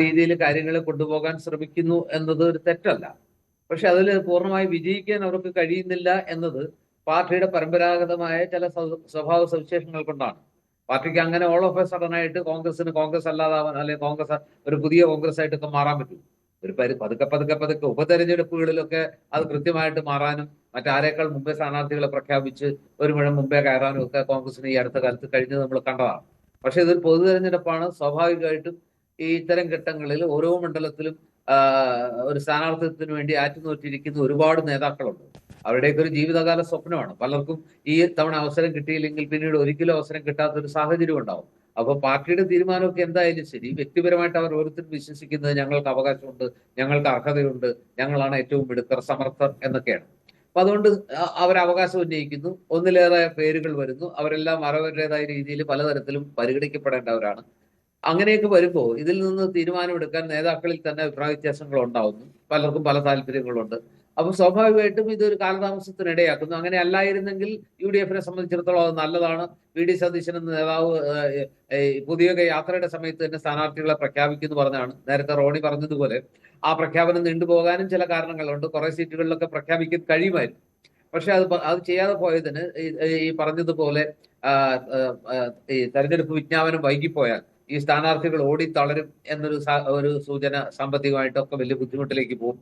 രീതിയിൽ കാര്യങ്ങൾ കൊണ്ടുപോകാൻ ശ്രമിക്കുന്നു എന്നത് ഒരു തെറ്റല്ല. പക്ഷെ അതിൽ പൂർണ്ണമായി വിജയിക്കാൻ അവർക്ക് കഴിയുന്നില്ല എന്നത് പാർട്ടിയുടെ പരമ്പരാഗതമായ ചില സ്വഭാവ സവിശേഷങ്ങൾ കൊണ്ടാണ്. പാർട്ടിക്ക് അങ്ങനെ ഓൾ ഓഫ് എ സഡൻ ആയിട്ട് കോൺഗ്രസിന് കോൺഗ്രസ് അല്ലാതാവാൻ, അല്ലെങ്കിൽ കോൺഗ്രസ് ഒരു പുതിയ കോൺഗ്രസ് ആയിട്ടൊക്കെ മാറാൻ പറ്റും. ഒരു പതുക്കെ പതുക്കെ പതുക്കെ ഉപതെരഞ്ഞെടുപ്പുകളിലൊക്കെ അത് കൃത്യമായിട്ട് മാറാനും മറ്റാരേക്കാൾ മുമ്പേ സ്ഥാനാർത്ഥികളെ പ്രഖ്യാപിച്ച് ഒരു മുഴം മുമ്പേ കയറാനും ഒക്കെ കോൺഗ്രസിന് ഈ അടുത്ത കാലത്ത് കഴിഞ്ഞത് നമ്മൾ കണ്ടതാണ്. പക്ഷെ ഇതൊരു പൊതു തെരഞ്ഞെടുപ്പാണ്. സ്വാഭാവികമായിട്ടും ഈ ഇത്തരം ഘട്ടങ്ങളിൽ ഓരോ മണ്ഡലത്തിലും ഒരു സ്ഥാനാർത്ഥിത്വത്തിന് വേണ്ടി ആറ്റുനോറ്റിരിക്കുന്ന ഒരുപാട് നേതാക്കളുണ്ട്. അവരുടെയൊക്കെ ഒരു ജീവിതകാല സ്വപ്നമാണ്. പലർക്കും ഈ തവണ അവസരം കിട്ടിയില്ലെങ്കിൽ പിന്നീട് ഒരിക്കലും അവസരം കിട്ടാത്ത ഒരു സാഹചര്യം ഉണ്ടാവും. അപ്പൊ പാർട്ടിയുടെ തീരുമാനമൊക്കെ എന്തായാലും ശരി, വ്യക്തിപരമായിട്ട് അവർ ഓരോരുത്തരും വിശ്വസിക്കുന്നത് ഞങ്ങൾക്ക് അവകാശമുണ്ട്, ഞങ്ങൾക്ക് അർഹതയുണ്ട്, ഞങ്ങളാണ് ഏറ്റവും മിടുക്കർ, സമർത്ഥർ എന്നൊക്കെയാണ്. അപ്പൊ അതുകൊണ്ട് അവർ അവകാശം ഉന്നയിക്കുന്നു. ഒന്നിലേറെ പേരുകൾ വരുന്നു. അവരെല്ലാം അവരവരുടേതായ രീതിയിൽ പലതരത്തിലും പരിഗണിക്കപ്പെടേണ്ടവരാണ്. അങ്ങനെയൊക്കെ വരുമ്പോൾ ഇതിൽ നിന്ന് തീരുമാനമെടുക്കാൻ നേതാക്കളിൽ തന്നെ അഭിപ്രായ വ്യത്യാസങ്ങൾ ഉണ്ടാവുന്നു. പലർക്കും പല താല്പര്യങ്ങളുണ്ട്. അപ്പൊ സ്വാഭാവികമായിട്ടും ഇതൊരു കാലതാമസത്തിന് ഇടയാക്കുന്നു. അങ്ങനെ അല്ലായിരുന്നെങ്കിൽ UDF-നെ സംബന്ധിച്ചിടത്തോളം അത് നല്ലതാണ്. VD സതീശൻ എന്ന നേതാവ് പുതിയ യാത്രയുടെ സമയത്ത് തന്നെ സ്ഥാനാർത്ഥികളെ പ്രഖ്യാപിക്കുന്നു പറഞ്ഞാണ്. നേരത്തെ റോണി പറഞ്ഞതുപോലെ ആ പ്രഖ്യാപനം നീണ്ടുപോകാനും ചില കാരണങ്ങളുണ്ട്. കുറെ സീറ്റുകളിലൊക്കെ പ്രഖ്യാപിക്കാൻ കഴിയുമായിരുന്നു. പക്ഷെ അത് ചെയ്യാതെ പോയതിന് ഈ പറഞ്ഞതുപോലെ ഈ തെരഞ്ഞെടുപ്പ് വിജ്ഞാപനം വൈകിപ്പോയാൽ ഈ സ്ഥാനാർത്ഥികൾ ഓടി തളരും എന്നൊരു ഒരു സൂചന സാമ്പത്തികമായിട്ടൊക്കെ വലിയ ബുദ്ധിമുട്ടിലേക്ക് പോകും.